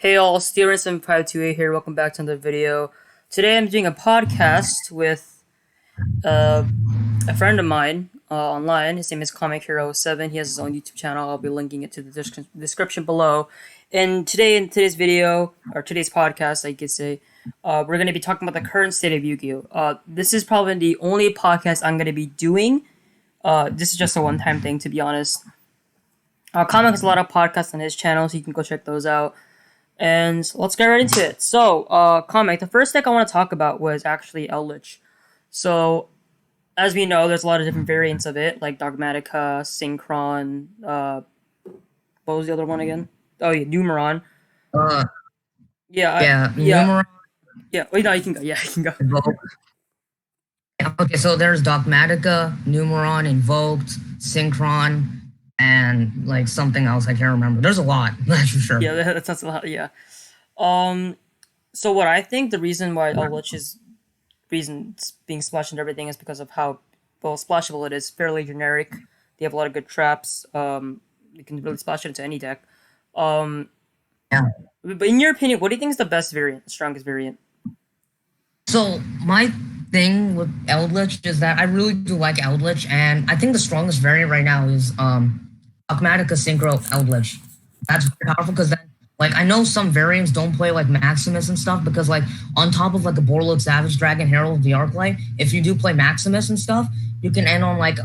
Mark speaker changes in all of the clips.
Speaker 1: Hey all, Steven7528 here. Welcome back to another video. Today I'm doing a podcast with uh, a friend of mine online. His name is Comic Hero 7. He has his own YouTube channel. I'll be linking it to the description below. And today in today's video, or today's podcast, I could say, we're going to be talking about the current state of Yu-Gi-Oh! This is probably the only podcast I'm going to be doing. This is just a one-time thing, to be honest. Comic has a lot of podcasts on his channel, so you can go check those out. And let's get right into it. So, Comic, the first deck I want to talk about was actually Eldritch. So, as we know, there's a lot of different variants of it, like Dogmatica, Synchron, what was the other one again? Oh, yeah, Numeron. Yeah.
Speaker 2: Numeron.
Speaker 1: Yeah, wait, no, you can go. Yeah, you can go.
Speaker 2: Okay, so there's Dogmatica, Numeron, Invoked, Synchron, and like something else I can't remember. There's a lot, that's for sure.
Speaker 1: Yeah, that's a lot. Yeah. So what I think the reason why Eldritch is being splashed and everything is because of how splashable it is. Fairly generic. They have a lot of good traps. You can really splash it into any deck.
Speaker 2: Yeah.
Speaker 1: But in your opinion, what do you think is the best variant, the strongest variant?
Speaker 2: So my thing with Eldritch is that I really do like Eldritch, and I think the strongest variant right now is Dogmatica Synchro Eldritch. That's powerful because then, like, I know some variants don't play like Maximus and stuff because, like, on top of like a Borlog Savage Dragon Herald of the Arclight, if you do play Maximus and stuff, you can end on like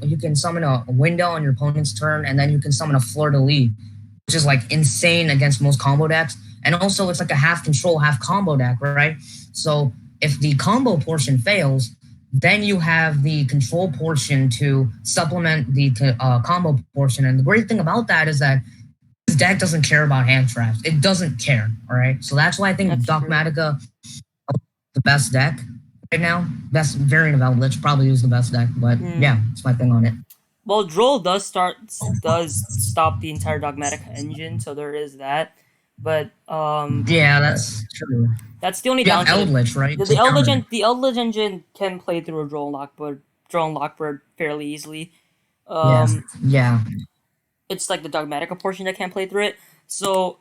Speaker 2: you can summon a window on your opponent's turn, and then you can summon a Fleur de Lis, which is like insane against most combo decks. And also, it's like a half control, half combo deck, right? So if the combo portion fails, then you have the control portion to supplement the combo portion. And the great thing about that is that this deck doesn't care about hand traps. It doesn't care, all right? So that's why I think Dogmatica is the best deck right now. Best variant of Eldritch, probably is the best deck. But yeah, that's my thing on it.
Speaker 1: Well, Droll does stop the entire Dogmatica engine, so there is that. But
Speaker 2: yeah, that's true.
Speaker 1: That's the only downside.
Speaker 2: Eldritch, right?
Speaker 1: The Eldritch engine can play through a Droll and Lockbird fairly easily.
Speaker 2: Yeah.
Speaker 1: It's like the Dogmatica portion that can't play through it. So,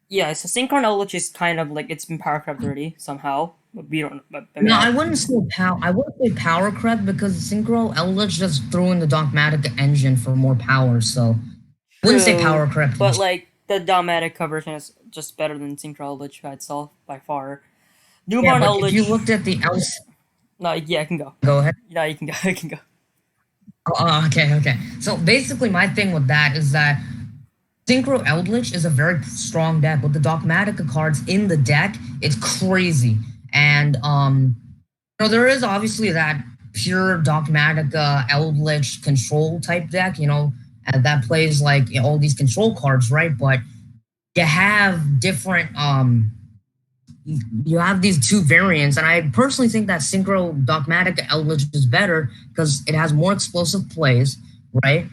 Speaker 1: yeah. So Synchron Eldritch is kind of like it's been power crept already somehow. We don't.
Speaker 2: No, I wouldn't say I wouldn't say power crept because Synchro Eldritch just threw in the Dogmatica engine for more power. So I wouldn't say power crept.
Speaker 1: But like the Dogmatica version is just better than Synchro Eldritch by itself by far.
Speaker 2: Numeron Eldritch. If you looked at the
Speaker 1: no, yeah, I can go.
Speaker 2: Go ahead.
Speaker 1: No, you can go. I can go.
Speaker 2: Okay. So basically, my thing with that is that Synchro Eldritch is a very strong deck. With the Dogmatica cards in the deck, it's crazy. And there is obviously that pure Dogmatica Eldritch control type deck, that plays like all these control cards, right? But you have different you have these two variants, and I personally think that Synchro Dogmatica Eldritch is better because it has more explosive plays, right?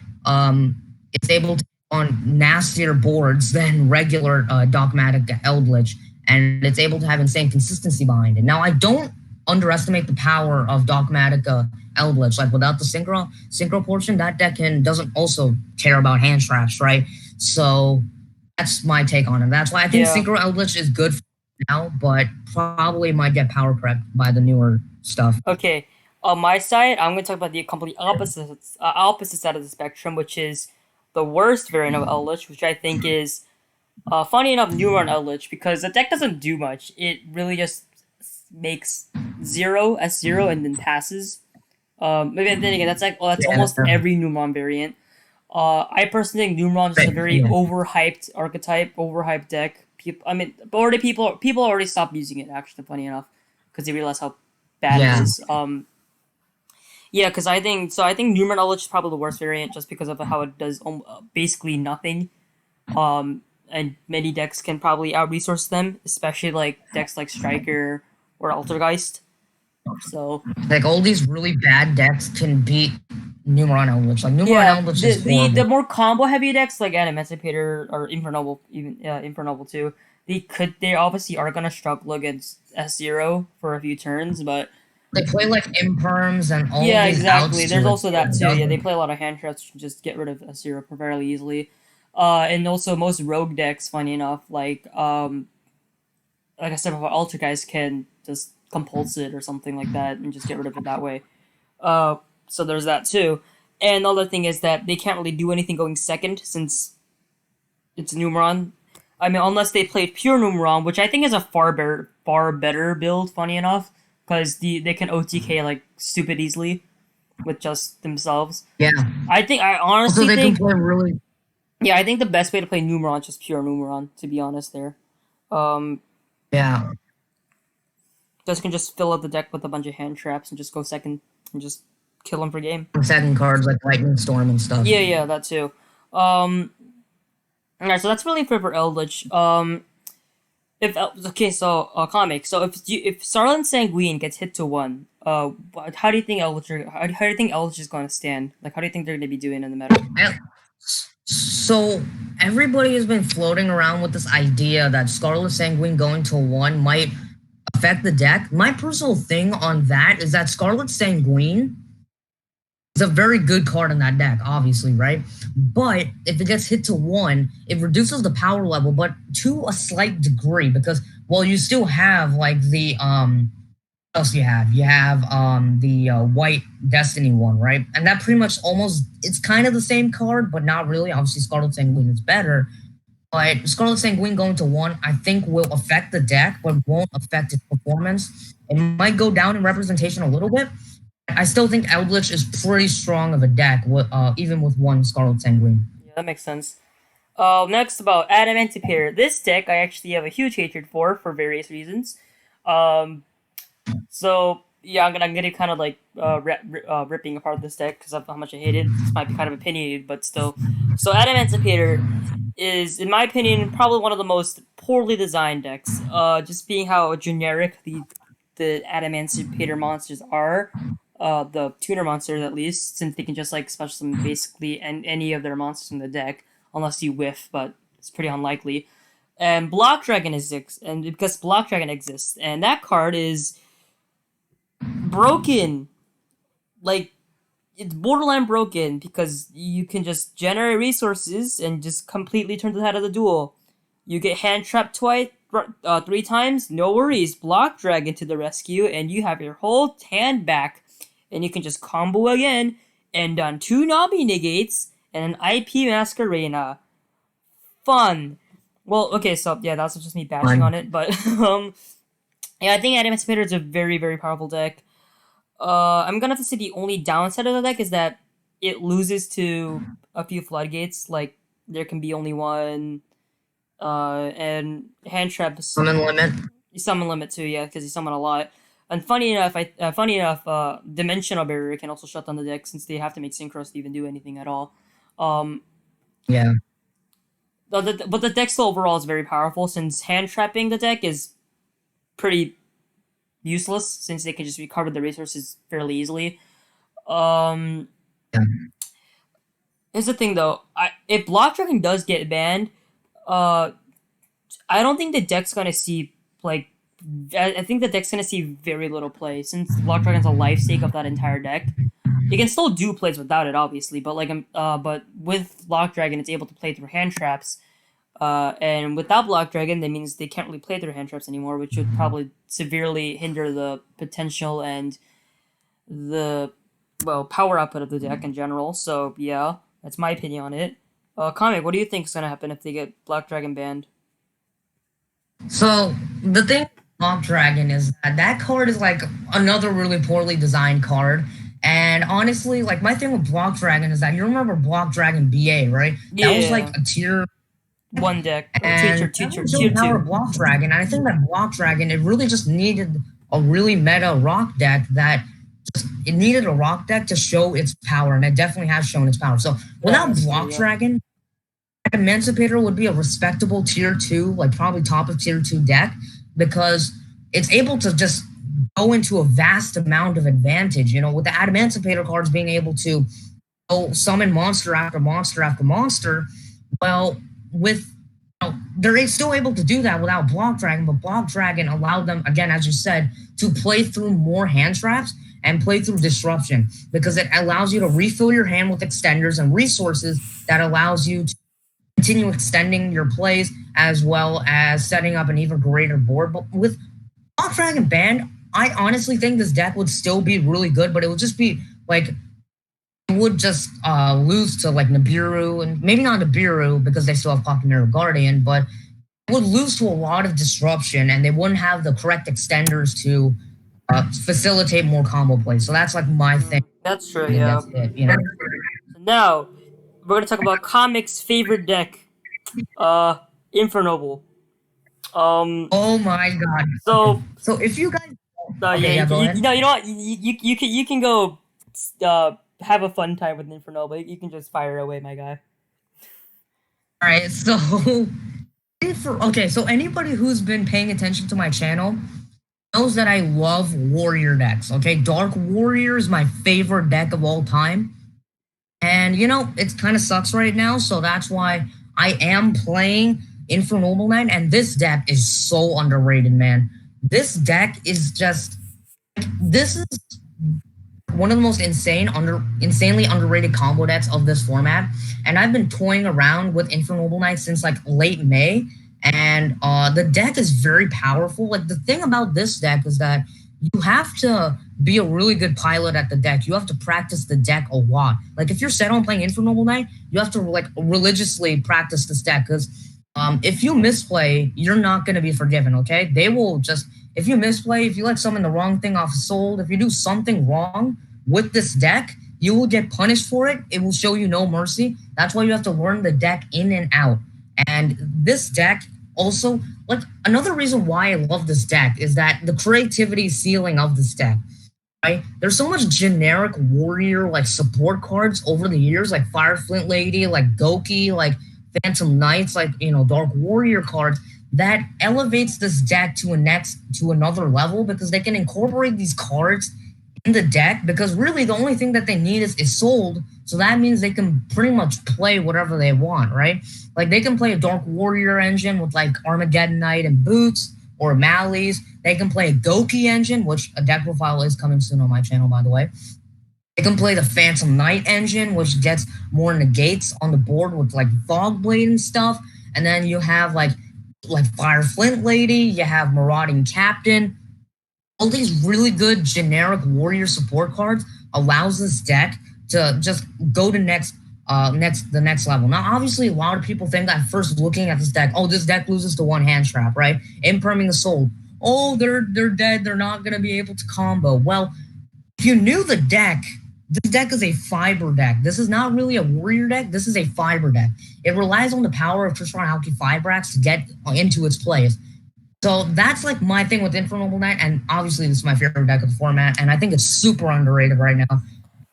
Speaker 2: It's able to on nastier boards than regular Dogmatica Eldritch, and it's able to have insane consistency behind it. Now, I don't underestimate the power of Dogmatica Eldritch. Like, without the synchro portion, that deck doesn't also care about hand traps, right? So that's my take on it. That's why I think Synchro Eldritch is good for now, but probably might get power crept by the newer stuff.
Speaker 1: Okay, on my side, I'm going to talk about the complete opposite side of the spectrum, which is the worst variant of Eldritch, which I think is, funny enough, Numeron Eldritch, because the deck doesn't do much. It really just makes 0 S0 and then passes. Maybe then again, that's almost every Numeron variant. I personally think Numeron is a very overhyped archetype, overhyped deck. People already stopped using it. Actually, funny enough, because they realize how bad it is. Because I think Numeron Eldritch is probably the worst variant just because of how it does basically nothing. And many decks can probably out-resource them, especially like decks like Striker or Altergeist. So
Speaker 2: like all these really bad decks can beat Numeron Eldritch. Like Numeron Eldritch is horrible.
Speaker 1: The more combo-heavy decks like Emancipator or Infernoble, even Infernoble too, they obviously are gonna struggle against S0 for a few turns, but
Speaker 2: they play like Imperms and all.
Speaker 1: Yeah, exactly. There's also that too. Yeah, they play a lot of hand traps to just get rid of S0 fairly easily. And also most rogue decks, funny enough, like I said before, Alter guys can just compulse it or something like that and just get rid of it that way. Uh, so there's that too. And the other thing is that they can't really do anything going second since it's Numeron. I mean, unless they played pure Numeron, which I think is a far better build. Funny enough, because they can OTK like stupid easily with just themselves.
Speaker 2: Yeah.
Speaker 1: I
Speaker 2: Also,
Speaker 1: honestly
Speaker 2: they can
Speaker 1: think,
Speaker 2: play really.
Speaker 1: yeah, I think the best way to play Numeron is just pure Numeron. To be honest, there, um,
Speaker 2: Yeah.
Speaker 1: just can just fill up the deck with a bunch of hand traps and just go second and just kill them for game.
Speaker 2: Second cards like Lightning Storm and stuff.
Speaker 1: Yeah, that too. Alright, so that's really fair for Eldritch. If okay, so comic. So if Starland Sanguine gets hit to one, how do you think how do you think Eldritch is going to stand? Like, how do you think they're going to be doing in the meta?
Speaker 2: So everybody has been floating around with this idea that Scarlet Sanguine going to one might affect the deck. My personal thing on that is that Scarlet Sanguine is a very good card in that deck, obviously, right? But if it gets hit to one, it reduces the power level, but to a slight degree, because well, you still have like the what else you have? You have the white Destiny one, right? And that pretty much almost it's kind of the same card, but not really. Obviously, Scarlet Sanguine is better. But Scarlet Sanguine going to one, I think, will affect the deck, but won't affect its performance. It might go down in representation a little bit. I still think Eldritch is pretty strong of a deck, even with one Scarlet Sanguine.
Speaker 1: Yeah, that makes sense. Next about Adamantipator. This deck I actually have a huge hatred for various reasons. Um, so yeah, I'm gonna kind of like ripping apart this deck because of how much I hate it. This might be kind of opinionated, but still. So Adamantipator is, in my opinion, probably one of the most poorly designed decks. Just being how generic the Adamantipator monsters are. The tuner monsters at least, since they can just like special summon basically any of their monsters in the deck, unless you whiff, but it's pretty unlikely. And Block Dragon exists, and because Block Dragon exists, and that card is broken. Like, it's borderline broken because you can just generate resources and just completely turn the head of the duel. You get hand trapped twice, 3 times, no worries. Block Dragon to the rescue, and you have your whole hand back, and you can just combo again and on 2 Navi negates and an IP Masquerena. Fun. Well, okay, so yeah, that's just me bashing on it, but yeah, I think Adamantipator is a very powerful deck. I'm gonna have to say the only downside of the deck is that it loses to a few floodgates. Like there can be only one, and hand traps.
Speaker 2: Summon limit.
Speaker 1: You summon limit too, yeah, because you summon a lot. And funny enough, Dimensional Barrier can also shut down the deck since they have to make synchros to even do anything at all.
Speaker 2: Yeah.
Speaker 1: But the deck still overall is very powerful since hand trapping the deck is pretty useless since they can just recover the resources fairly easily. Um,
Speaker 2: Yeah.
Speaker 1: Here's the thing though, if Block Dragon does get banned, uh, I don't think the deck's gonna see like. I think the deck's gonna see very little play since Block Dragon's a life stake of that entire deck. You can still do plays without it, obviously, but but with Block Dragon, it's able to play through hand traps. And without Block Dragon, that means they can't really play through hand traps anymore, which would probably severely hinder the potential and the power output of the deck in general. So yeah, that's my opinion on it. Comic, what do you think is gonna happen if they get Black Dragon banned?
Speaker 2: So the thing with Block Dragon is that card is like another really poorly designed card. And honestly, like my thing with Block Dragon is that you remember Block Dragon BA, right?
Speaker 1: Yeah,
Speaker 2: That was like a tier
Speaker 1: one deck or
Speaker 2: and
Speaker 1: tier
Speaker 2: power
Speaker 1: two.
Speaker 2: Block Dragon. And I think that Block Dragon it really just needed a really meta rock deck that just it needed a rock deck to show its power, and it definitely has shown its power. So without Block Dragon, Emancipator would be a respectable tier two, like probably top of tier two deck, because it's able to just go into a vast amount of advantage. You know, with the Emancipator cards being able to summon monster after monster after monster. Well, with they're still able to do that without Block Dragon, but Block Dragon allowed them, again, as you said, to play through more hand traps and play through disruption because it allows you to refill your hand with extenders and resources that allows you to continue extending your plays as well as setting up an even greater board. But with Hawk Dragon Band, I honestly think this deck would still be really good, but it would just be like it would just lose to like Nibiru and maybe not Nibiru because they still have Clockmere Guardian, but it would lose to a lot of disruption and they wouldn't have the correct extenders to facilitate more combo plays. So that's like my thing
Speaker 1: That's true, yeah.
Speaker 2: against it, you know.
Speaker 1: So now we're gonna talk about comics' favorite deck, Infernoble. Um,
Speaker 2: Oh my god. Okay.
Speaker 1: so
Speaker 2: So if you guys
Speaker 1: yeah,
Speaker 2: okay, yeah, go ahead.
Speaker 1: you know what, you can go, have a fun time with Infernoble. You can just fire away, my guy.
Speaker 2: All right, so okay, so anybody who's been paying attention to my channel knows that I love warrior decks. Okay, Dark Warrior is my favorite deck of all time. And you know, it kind of sucks right now, so that's why I am playing Infernoble Knight, and this deck is so underrated, man. This deck is just this is one of the most insanely underrated combo decks of this format. And I've been toying around with Infernoble Knight since like late May, and the deck is very powerful. Like the thing about this deck is that you have to be a really good pilot at the deck. You have to practice the deck a lot. Like if you're set on playing Infernoble Knight, you have to like religiously practice this deck because if you misplay, you're not going to be forgiven. Okay, they will just if you misplay, if you let summon the wrong thing off sold, if you do something wrong with this deck, you will get punished for it. It will show you no mercy. That's why you have to learn the deck in and out. And this deck also, like another reason why I love this deck is that the creativity ceiling of this deck. Right? There's so much generic warrior like support cards over the years, like Fire Flint Lady, like Goki, like Phantom Knights, like Dark Warrior cards that elevates this deck to another level because they can incorporate these cards in the deck because really the only thing that they need is sold. So that means they can pretty much play whatever they want, right? Like they can play a Dark Warrior engine with like Armageddon Knight and Boots or Mallees. They can play a Goki engine, which a deck profile is coming soon on my channel, by the way. They can play the Phantom Knight engine, which gets more negates on the board with like Fogblade and stuff. And then you have like Fire Flint Lady, you have Marauding Captain. All these really good generic warrior support cards allows this deck to just go to the next level. Now, obviously, a lot of people think that first looking at this deck, oh, this deck loses to one hand trap, right? Imperming the soul. Oh, they're dead. They're not gonna be able to combo. Well, if you knew the deck, this deck is a fiber deck. This is not really a warrior deck. This is a fiber deck. It relies on the power of Trishran Halki Fibrax to get into its plays. So that's like my thing with Infernoble Knight, and obviously this is my favorite deck of the format, and I think it's super underrated right now.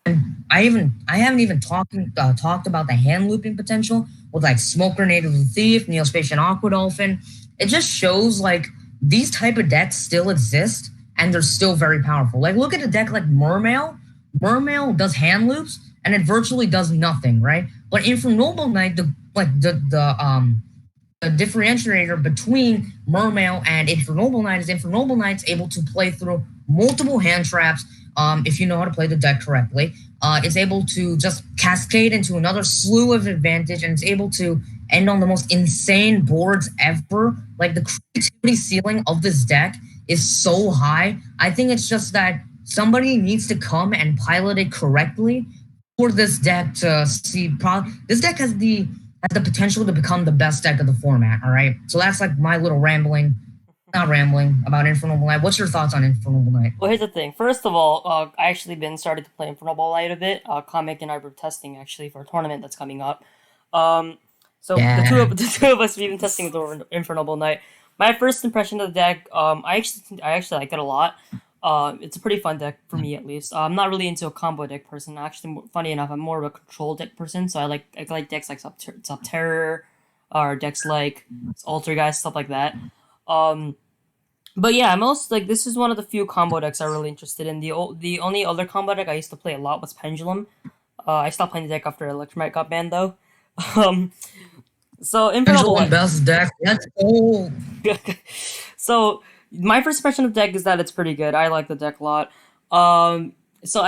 Speaker 2: And I haven't even talked about the hand looping potential with like Smoke Grenade of the Thief, Neospatian Aqua Dolphin. It just shows like these type of decks still exist and they're still very powerful. Like look at a deck like Mermail. Mermail does hand loops and it virtually does nothing, right? But Infernoble Knight, the differentiator between Mermail and Infernoble Knight is Infernoble Knight's able to play through multiple hand traps if you know how to play the deck correctly. It's able to just cascade into another slew of advantage, and it's able to end on the most insane boards ever. Like the creativity ceiling of this deck is so high. I think it's just that somebody needs to come and pilot it correctly for this deck to see. This deck has the potential to become the best deck of the format. All right, so that's like my little not rambling about Infernoble Knight. What's your thoughts on Infernoble Knight?
Speaker 1: Well, here's the thing. First of all, I actually been started to play Infernoble Light a bit. Comic and I were testing actually for a tournament that's coming up. Um, so
Speaker 2: Yeah.
Speaker 1: the two of us we've been testing the Infernoble Knight. My first impression of the deck, I actually like it a lot. It's a pretty fun deck for me at least. I'm not really into a combo deck person. Actually, funny enough, I'm more of a control deck person. So I like decks like Subterror, or decks like Alter Guys, stuff like that. Um, but yeah, most like this is one of the few combo decks I'm really interested in. The only other combo deck I used to play a lot was Pendulum. I stopped playing the deck after Electromite got banned though. Um, so Infernoble
Speaker 2: Pendulum
Speaker 1: Light.
Speaker 2: best deck. Let's go.
Speaker 1: So my first impression of the deck is that it's pretty good. I like the deck a lot. Um, so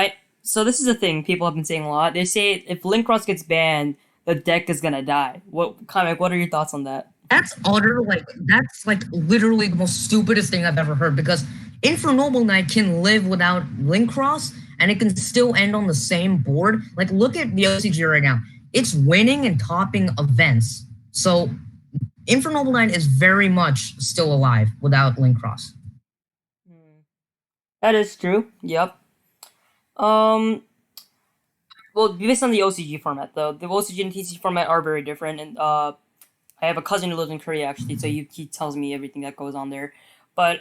Speaker 1: this is a thing people have been saying a lot. They say if Linkross gets banned, the deck is gonna die. What comic? What are your thoughts on that?
Speaker 2: That's like literally the most stupidest thing I've ever heard because Infernoble Knight can live without Link Cross and it can still end on the same board. Like look at the OCG right now. It's winning and topping events. So Infernoble Knight is very much still alive without Link Cross.
Speaker 1: Hmm. That is true. Yep. Um. Well, based on the OCG format, though, the OCG and TCG format are very different, and I have a cousin who lives in Korea actually, so he tells me everything that goes on there. But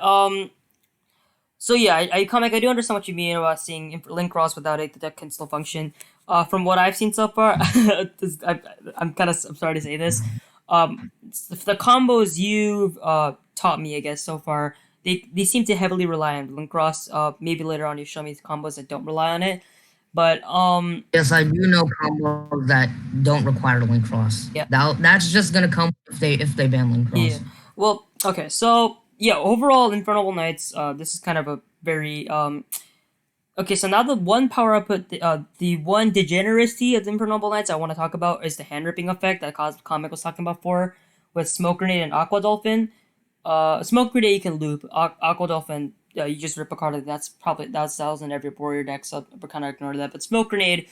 Speaker 1: so yeah, I do understand what you mean about seeing link cross without it. The deck can still function. From what I've seen so far, I'm sorry to say this. The combos you've taught me, I guess so far, they seem to heavily rely on link cross. Maybe later on you show me combos that don't rely on it, but
Speaker 2: Yes, I do know combos that don't require Link Cross.
Speaker 1: yeah,
Speaker 2: That's just gonna come if they ban Link
Speaker 1: yeah.
Speaker 2: Cross.
Speaker 1: Well, okay, so yeah, overall, Infernal Knights. This is kind of a very Okay, so now the one power output, the one degeneracy of the Infernal Knights I want to talk about is the hand ripping effect that Comic was talking about for with Smoke Grenade and Aqua Dolphin. Smoke Grenade you can loop. Aqua Dolphin, you just rip a card. That's in every warrior deck, so we're kind of ignore that. But Smoke Grenade,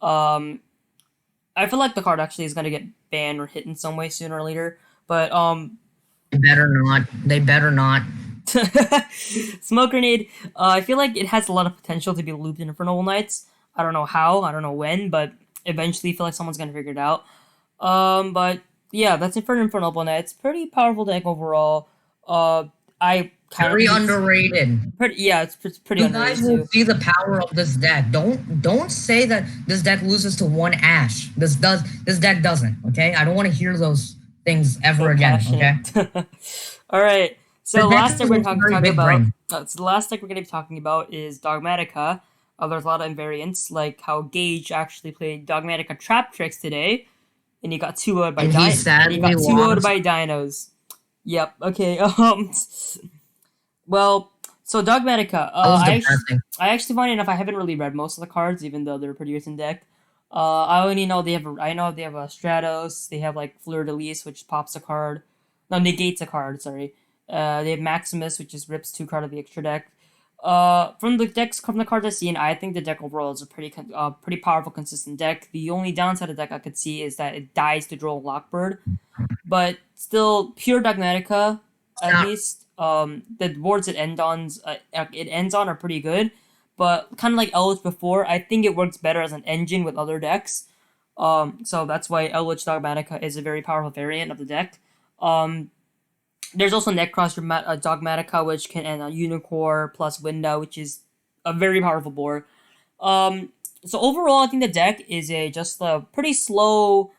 Speaker 1: um, I feel like the card actually is gonna get banned or hit in some way sooner or later. But
Speaker 2: They better not. They better not.
Speaker 1: Smoke Grenade, I feel like it has a lot of potential to be looped in Infernal Knights. I don't know how, I don't know when, but eventually I feel like someone's gonna figure it out. But yeah, that's it for Infernal Knights. Pretty powerful deck overall. I kind of
Speaker 2: Very
Speaker 1: think it's
Speaker 2: underrated.
Speaker 1: pretty. Yeah, it's pretty
Speaker 2: You guys
Speaker 1: underrated
Speaker 2: will
Speaker 1: too.
Speaker 2: see the power of this deck. Don't say that this deck loses to one Ash. This deck doesn't. Okay, I don't want to hear those things
Speaker 1: So
Speaker 2: ever again. Okay,
Speaker 1: passionate. All right.
Speaker 2: this
Speaker 1: So
Speaker 2: deck
Speaker 1: last
Speaker 2: is
Speaker 1: deck we're
Speaker 2: also
Speaker 1: talking
Speaker 2: very
Speaker 1: talk
Speaker 2: big
Speaker 1: about.
Speaker 2: brain.
Speaker 1: So the last deck we're gonna be talking about is Dogmatica. There's a lot of invariants, like how Gage actually played Dogmatica Trap Tricks today, and he got 2 0'd by
Speaker 2: And he
Speaker 1: and he
Speaker 2: sadly
Speaker 1: got 2 0'd
Speaker 2: lost.
Speaker 1: by Dinos. Yep. Okay. Well, so Dogmatica.
Speaker 2: That was depressing.
Speaker 1: I actually funny enough I haven't really read most of the cards, even though they're a pretty recent deck. I only know they have. I know they have a Stratos. They have like Fleur de Lis, which pops a card. No, negates a card. Sorry. They have Maximus, which just rips 2 card of the extra deck. From the cards I've seen, I think the deck overall is a pretty powerful, consistent deck. The only downside of the deck I could see is that it dies to draw Lockbird, but still pure Dogmatica.
Speaker 2: It's
Speaker 1: At
Speaker 2: not
Speaker 1: least the boards it ends on are pretty good, but kind of like Eldritch before, I think it works better as an engine with other decks. So that's why Eldritch Dogmatica is a very powerful variant of the deck. Um, there's also Necross Dogmatica, which can end on Unicorn plus Window, which is a very powerful board. So overall, I think the deck is just a pretty slow,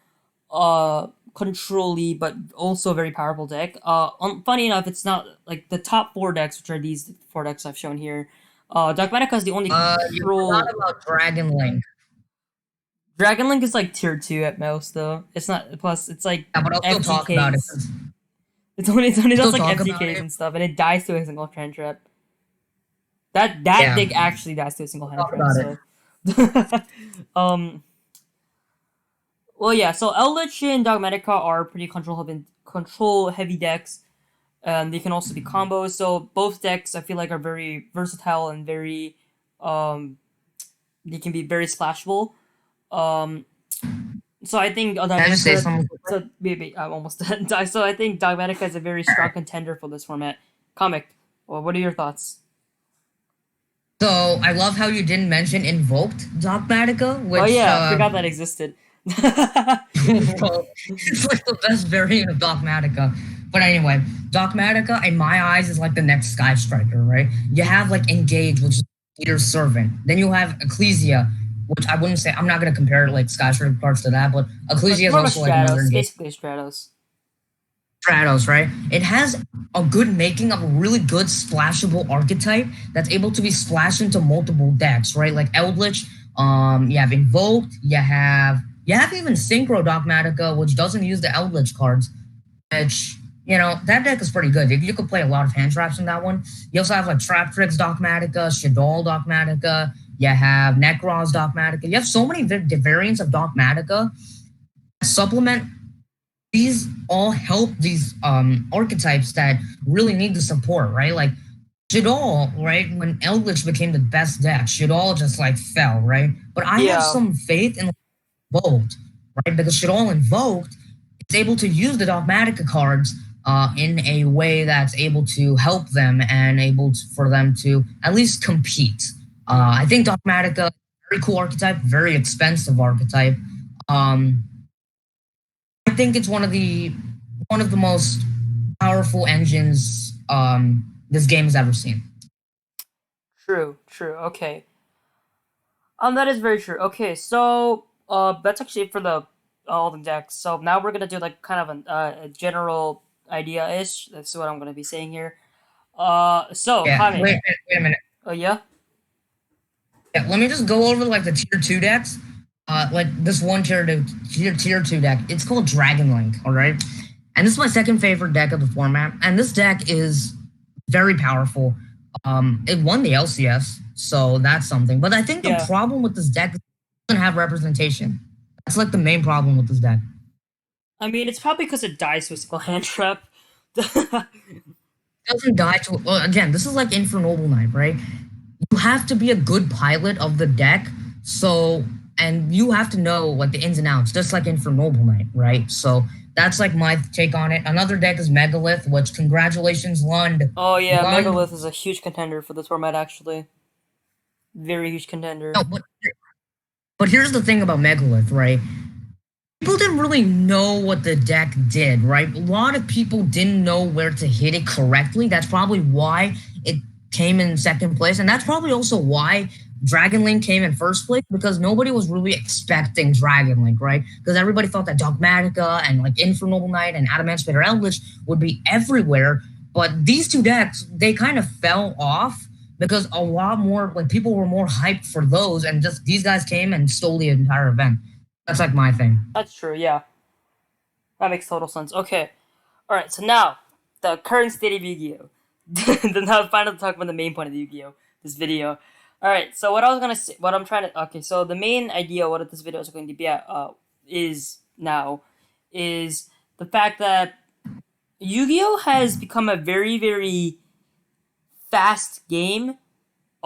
Speaker 1: control but also a very powerful deck. Funny enough, it's not like the top 4 decks, which are these 4 decks I've shown here. Dogmatica is the only
Speaker 2: you forgot
Speaker 1: control.
Speaker 2: about Dragon Link.
Speaker 1: Dragon Link is like tier 2 at most, though. It's not. Plus, it's like
Speaker 2: Yeah, but I'll still talk about it.
Speaker 1: FTKs. It's only does
Speaker 2: Still
Speaker 1: like
Speaker 2: talk about
Speaker 1: FTKs
Speaker 2: it.
Speaker 1: and stuff, and it dies to a single hand trap. That
Speaker 2: Yeah,
Speaker 1: deck actually dies to a single hand
Speaker 2: talk
Speaker 1: trap.
Speaker 2: about it.
Speaker 1: So, um, well, yeah. So Eldritch and Dogmatica are pretty control heavy decks. They can also be combos. So both decks I feel like are very versatile and very um they can be very splashable. Um, so I think
Speaker 2: Can I just say
Speaker 1: Dogmatica.
Speaker 2: something?
Speaker 1: So maybe I'm almost done. So I think Dogmatica is a very strong contender for this format. Comic. Well, what are your thoughts?
Speaker 2: So I love how you didn't mention Invoked Dogmatica,
Speaker 1: Oh
Speaker 2: which
Speaker 1: yeah, I forgot that existed.
Speaker 2: well, it's like the best variant of Dogmatica. But anyway, Dogmatica in my eyes is like the next Sky Striker, right? You have like Engage, which is Leader's Servant. Then you have Ecclesia, which I wouldn't say I'm not gonna compare like Sky Striker cards to that, but
Speaker 1: It's
Speaker 2: Ecclesia is
Speaker 1: more of a
Speaker 2: also like another
Speaker 1: Stratos,
Speaker 2: Engage.
Speaker 1: basically a Stratos.
Speaker 2: Stratos, right? It has a good making of a really good splashable archetype that's able to be splashed into multiple decks, right? Like Eldritch, you have Invoked, you have even Synchro Dogmatica, which doesn't use the Eldritch cards, which that deck is pretty good. You could play a lot of hand traps in that one. You also have like Trap Tricks Dogmatica, Shadol Dogmatica, you have Necros Dogmatica. You have so many variants of Dogmatica supplement, these all help these archetypes that really need the support, right? Like Shadol, right? When Eldritch became the best deck, Shadol just like fell, right? But I have
Speaker 1: Yeah.
Speaker 2: some faith in Invoked, right? Because Shadol Invoked is able to use the Dogmatica cards in a way that's able to help them and for them to at least compete.
Speaker 1: Mm.
Speaker 2: I think Dogmatica, very cool archetype, very expensive archetype. Um, I think it's one of the most powerful engines this game has ever seen.
Speaker 1: True. True. Okay. That is very true. Okay, so that's actually it for the all the decks. So now we're gonna do like kind of a general idea ish. That's what I'm gonna be saying here. So
Speaker 2: Yeah.
Speaker 1: comic.
Speaker 2: Wait a minute.
Speaker 1: Oh yeah.
Speaker 2: Yeah, let me just go over like the tier two decks. Like this one tier two deck. It's called Dragon Link. All right, and this is my second favorite deck of the format. And this deck is very powerful. It won the LCS, so that's something. But I think the
Speaker 1: Yeah.
Speaker 2: problem with this deck is it doesn't have representation. That's like the main problem with this deck.
Speaker 1: I mean, it's probably because it dies to a single hand trap.
Speaker 2: It doesn't die to well, again. This is like Infernoble Knight, right? You have to be a good pilot of the deck. So, and you have to know like the ins and outs, just like in for Noble Knight, right? So that's like my take on it. Another deck is Megalith, which congratulations, Lund.
Speaker 1: Oh yeah,
Speaker 2: Lund.
Speaker 1: Megalith is a huge contender for this format. Actually, very huge contender.
Speaker 2: No, but here's the thing about Megalith, right? People didn't really know what the deck did, right? A lot of people didn't know where to hit it correctly. That's probably why it came in second place. And that's probably also why Dragon Link came in first place because nobody was really expecting Dragon Link, right? Because everybody thought that Dogmatica and like Infernal Knight and Adamant Spitter Eldritch would be everywhere. But these two decks, they kind of fell off because a lot more, like people were more hyped for those. And just these guys came and stole the entire event. That's like my thing.
Speaker 1: That's true. Yeah, that makes total sense. Okay. All right. So now the current state of Yu-Gi-Oh. Then now finally talk about the main point of the Yu-Gi-Oh. This video. All right. So what I was gonna say, what I'm trying to. Okay. So the main idea what this video is going to be at is now is the fact that Yu-Gi-Oh has become a very fast game.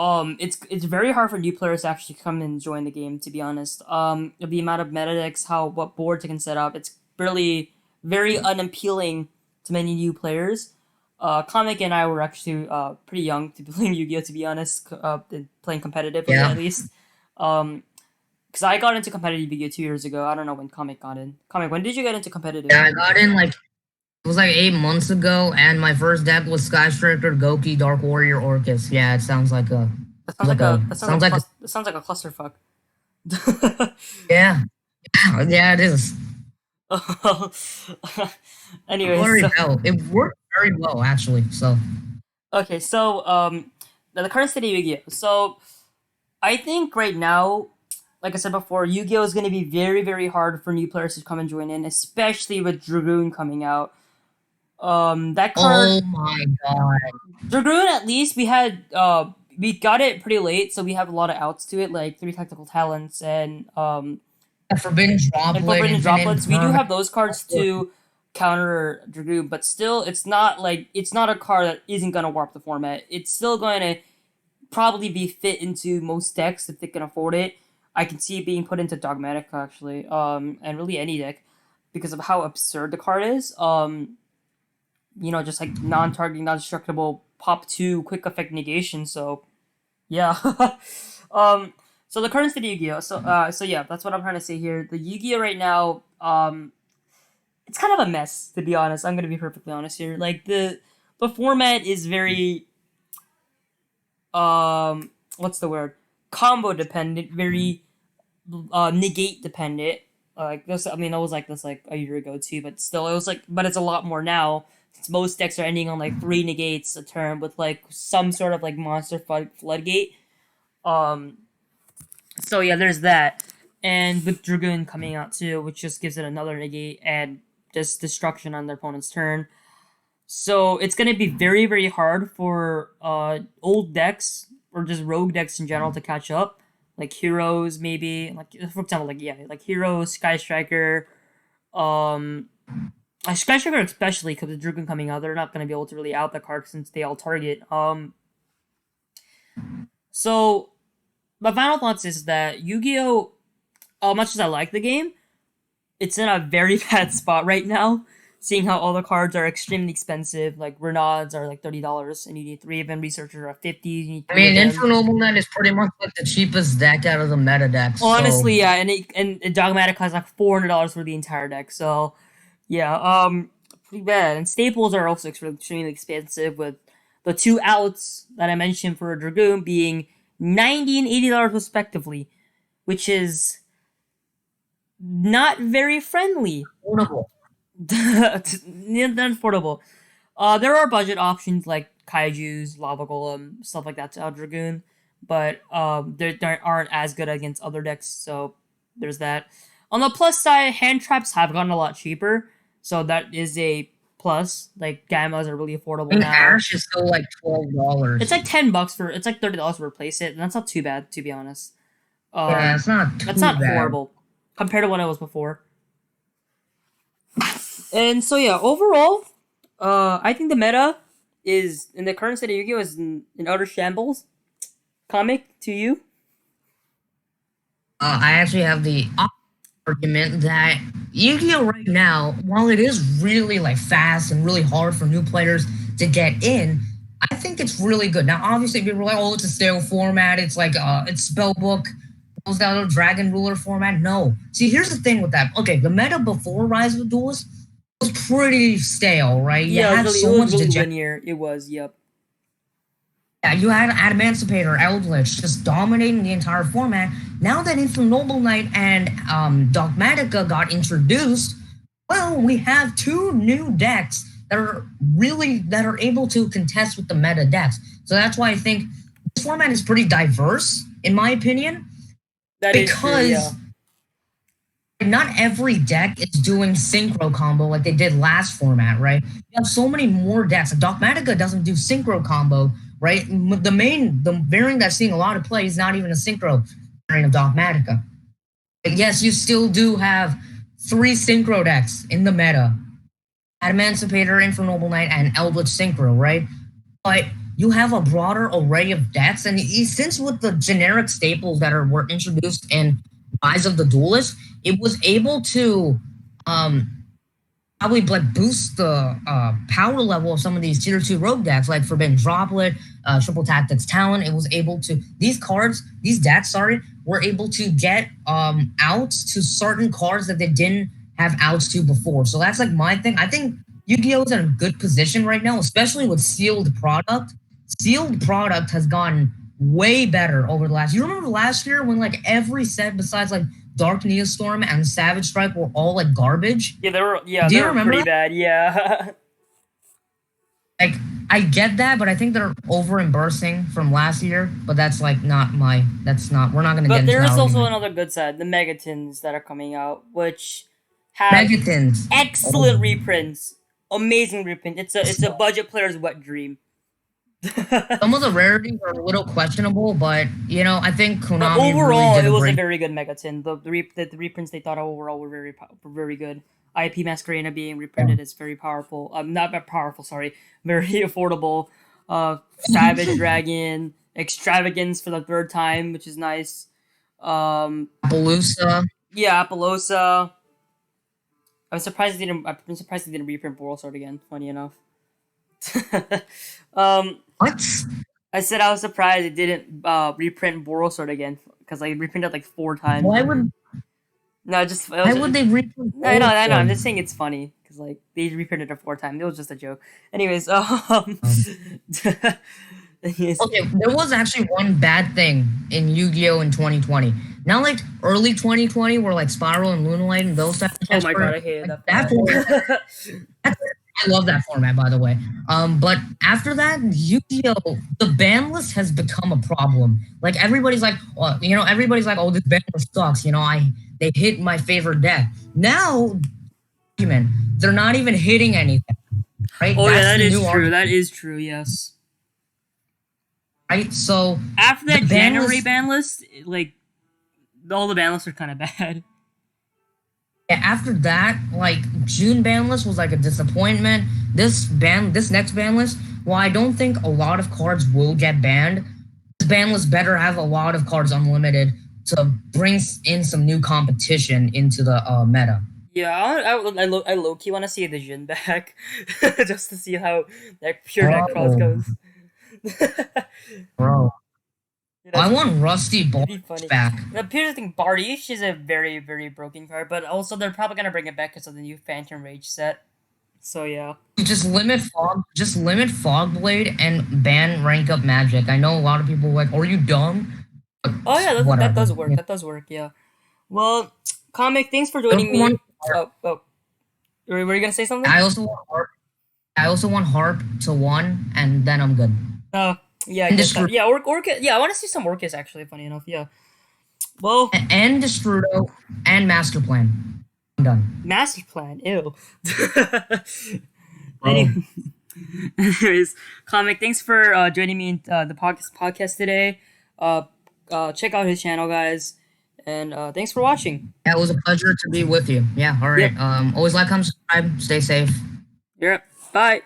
Speaker 1: It's very hard for new players to actually come and join the game. To be honest, the amount of meta decks, how what boards you can set up, it's really very unappealing to many new players. Comic and I were actually pretty young to be playing Yu-Gi-Oh. To be honest, playing competitively
Speaker 2: Yeah.
Speaker 1: at least. Because I got into competitive Yu-Gi-Oh 2 years ago. I don't know when Comic got in. Comic, when did you get into competitive?
Speaker 2: Yeah, I got in like it was like 8 months ago, and my first deck was Sky Striker, Goki, Dark Warrior, Orcus. Yeah, it sounds like a
Speaker 1: That sounds like a clusterfuck.
Speaker 2: yeah, yeah, it is.
Speaker 1: Anyways,
Speaker 2: Very
Speaker 1: so
Speaker 2: well. It worked very well actually. So
Speaker 1: okay, so the current state of Yu-Gi-Oh. So I think right now, like I said before, Yu-Gi-Oh is going to be very hard for new players to come and join in, especially with Dragoon coming out. That card
Speaker 2: oh my god.
Speaker 1: Dragoon, at least we got it pretty late, so we have a lot of outs to it, like three tactical talents
Speaker 2: Forbidden
Speaker 1: and
Speaker 2: Droplet,
Speaker 1: forbidden
Speaker 2: Infinite
Speaker 1: droplets. We do
Speaker 2: Permanent.
Speaker 1: have those cards to counter Dragoon, but still, it's not a card that isn't gonna warp the format. It's still going to probably be fit into most decks if they can afford it. I can see it being put into Dogmatic actually, and really any deck because of how absurd the card is. Just like non-targeting, non-destructible pop two quick effect negation. So yeah. um, so the current state of Yu-Gi-Oh. So yeah, that's what I'm trying to say here. The Yu-Gi-Oh right now, it's kind of a mess to be honest. I'm gonna be perfectly honest here. Like the format is very what's the word? Combo dependent, very negate dependent. Like this, I mean, I was like this like a year ago too, but still, it was like, but it's a lot more now. Since most decks are ending on like three negates a turn with like some sort of like monster floodgate. Um, so yeah, there's that, and with Dragoon coming out too, which just gives it another negate and just destruction on their opponent's turn. So it's gonna be very hard for old decks or just rogue decks in general to catch up. Like heroes, maybe like for example, like yeah, like heroes, Sky Striker, Um, I Sky Sugar especially because the Dragoon coming out, they're not going to be able to really out the card since they all target. So my final thoughts is that Yu-Gi-Oh, much as I like the game, it's in a very bad spot right now. Seeing how all the cards are extremely expensive, like Renaud's are like $30, and you need three of them. Researchers are 50. You need
Speaker 2: I
Speaker 1: three of
Speaker 2: mean,
Speaker 1: them.
Speaker 2: Infernobleman is pretty much like the cheapest deck out of the meta decks. So
Speaker 1: Honestly, yeah, and Dogmatic has like $400 for the entire deck. So yeah, pretty bad. And staples are also extremely expensive, with the two outs that I mentioned for a Dragoon being $90 and $80 respectively, which is not very friendly.
Speaker 2: affordable.
Speaker 1: Not affordable. There are budget options like Kaiju's, Lava Golem, stuff like that to out Dragoon, but they aren't as good against other decks, so there's that. On the plus side, hand traps have gotten a lot cheaper, so that is a plus. Like Gammas are really affordable
Speaker 2: And
Speaker 1: now.
Speaker 2: Ash is still like
Speaker 1: It's
Speaker 2: $12.
Speaker 1: like $10 for it's like $30 to replace it, and that's not too bad to be honest.
Speaker 2: Yeah, it's not
Speaker 1: That's
Speaker 2: too
Speaker 1: not
Speaker 2: bad.
Speaker 1: horrible compared to what it was before. And so yeah, overall, I think the meta is in the current state of Yu-Gi-Oh is in utter shambles. Comic to you?
Speaker 2: I actually have the argument that Yu-Gi-Oh right now, while it is really like fast and really hard for new players to get in, I think it's really good. Now, obviously, people are like, "Oh, it's a stale format. It's like it's spellbook, goes down to Dragon Ruler format." No, see, here's the thing with that. Okay, the meta before Rise of the Duelists was pretty stale, right? You
Speaker 1: Yeah,
Speaker 2: had
Speaker 1: it
Speaker 2: so
Speaker 1: was
Speaker 2: much
Speaker 1: really
Speaker 2: degeneration.
Speaker 1: linear. It was, yep.
Speaker 2: Yeah, you had Adamantipator, Eldritch just dominating the entire format. Now that Noble Knight and Dogmatica got introduced, well, we have two new decks that are able to contest with the meta decks. So that's why I think this format is pretty diverse, in my opinion,
Speaker 1: That is true,
Speaker 2: because
Speaker 1: yeah.
Speaker 2: not every deck is doing synchro combo like they did last format, right? You have so many more decks. Dogmatica doesn't do synchro combo, right? The variant that's seeing a lot of play is not even a synchro variant of Dogmatica. But yes, you still do have three synchro decks in the meta: Adamantipator, Infernal Knight, and Eldritch Synchro, right? But you have a broader array of decks, and since with the generic staples that were introduced in Rise of the Duelist, it was able to probably like boost the power level of some of these tier 2 rogue decks like Forbidden Droplet, Triple Tactics Talent. It was able to these decks, sorry, were able to get outs to certain cards that they didn't have outs to before. So that's like my thing. I think Yu-Gi-Oh is in a good position right now, especially with sealed product. Sealed product has gotten way better over the last. You remember last year when like every set besides like Dark Neostorm and Savage Strike were all like garbage?
Speaker 1: Yeah,
Speaker 2: Do
Speaker 1: they
Speaker 2: you
Speaker 1: were
Speaker 2: remember
Speaker 1: pretty
Speaker 2: that?
Speaker 1: bad, yeah.
Speaker 2: Like, I get that, but I think they're over reimbursing from last year. But that's like not my. That's not. We're not gonna get
Speaker 1: But
Speaker 2: into
Speaker 1: there
Speaker 2: that
Speaker 1: is also
Speaker 2: argument.
Speaker 1: another good side, the Megatons that are coming out, which have
Speaker 2: Megatons. Oh,
Speaker 1: excellent reprints. Amazing reprint. It's a budget player's wet dream.
Speaker 2: some of the rarities are a little questionable, but I think
Speaker 1: But
Speaker 2: Konami really
Speaker 1: overall,
Speaker 2: did
Speaker 1: it
Speaker 2: a
Speaker 1: was a
Speaker 2: great.
Speaker 1: very good Megaton. The reprints they thought overall were very good. IP Masquerena being
Speaker 2: Yeah.
Speaker 1: reprinted is very powerful. Not that powerful, sorry, very affordable. Savage Dragon, Extravagance for the third time, which is nice. Um,
Speaker 2: Appaloosa.
Speaker 1: yeah, Apollosa. I'm surprised they didn't reprint Boral Sword again. Funny enough. um,
Speaker 2: What?
Speaker 1: I said I was surprised it didn't reprint Boral Sword again because I reprinted like 4 times
Speaker 2: Why
Speaker 1: and
Speaker 2: would
Speaker 1: no, just it
Speaker 2: why
Speaker 1: was
Speaker 2: would they reprint
Speaker 1: no, I know,
Speaker 2: Bolt
Speaker 1: I know. I'm
Speaker 2: Sword?
Speaker 1: just saying it's funny because like they reprinted it 4 times. It was just a joke. Anyways,
Speaker 2: Um,
Speaker 1: anyways,
Speaker 2: Okay, there was actually one bad thing in Yu-Gi-Oh in 2020. Not like early 2020, where like Spiral and Lunalight and those type of
Speaker 1: oh
Speaker 2: decks
Speaker 1: my
Speaker 2: were
Speaker 1: god, I hated
Speaker 2: like
Speaker 1: that
Speaker 2: that
Speaker 1: format.
Speaker 2: format. I love that format, by the way. But after that, Yu-Gi-Oh, the ban list has become a problem. Like everybody's like, everybody's like, oh, this ban list sucks. They hit my favorite deck. Now, argument, they're not even hitting anything. Right?
Speaker 1: Oh yeah,
Speaker 2: That's
Speaker 1: that
Speaker 2: the
Speaker 1: is
Speaker 2: new
Speaker 1: true.
Speaker 2: argument.
Speaker 1: That is true. Yes.
Speaker 2: Right? So
Speaker 1: After
Speaker 2: the
Speaker 1: that
Speaker 2: ban
Speaker 1: January
Speaker 2: list.
Speaker 1: ban list, like all the ban lists are kind of bad.
Speaker 2: Yeah, after that, like June ban list was like a disappointment. This next ban list, while I don't think a lot of cards will get banned, this ban list better have a lot of cards unlimited to bring in some new competition into the meta.
Speaker 1: Yeah, I low key want to see the Jin back, just to see how that pure Necross
Speaker 2: Bro,
Speaker 1: goes.
Speaker 2: bro,
Speaker 1: Yeah,
Speaker 2: I
Speaker 1: that's
Speaker 2: want Rusty
Speaker 1: it'd
Speaker 2: Barge
Speaker 1: be funny.
Speaker 2: back.
Speaker 1: Here's the thing, Bardiche is a very broken card, but also they're probably gonna bring it back because of the new Phantom Rage set. So yeah.
Speaker 2: Just limit Fogblade and ban rank up Magic. I know a lot of people like, are you dumb? But
Speaker 1: Oh yeah, that
Speaker 2: whatever.
Speaker 1: does work.
Speaker 2: Yeah.
Speaker 1: That does work. Yeah. Well, comic. Thanks for
Speaker 2: I
Speaker 1: joining
Speaker 2: also want
Speaker 1: me. Oh, were you gonna say something?
Speaker 2: I also want Harp. I also want Harp to 1, and then I'm good.
Speaker 1: Oh, yeah, I
Speaker 2: And
Speaker 1: get that.
Speaker 2: Destru-
Speaker 1: Yeah, Orchid. Yeah, I want to see some Orchis actually. Funny enough. Yeah. Well,
Speaker 2: and Destrudo and Master Plan. I'm done.
Speaker 1: master plan. Ew.
Speaker 2: Bro.
Speaker 1: Anyways, comic. Thanks for joining me in the podcast today. Uh, check out his channel, guys, and thanks for watching.
Speaker 2: Yeah, it was a pleasure to be with you. Yeah, all right.
Speaker 1: Yep.
Speaker 2: Always like, comment, subscribe, stay safe.
Speaker 1: Yep. Bye.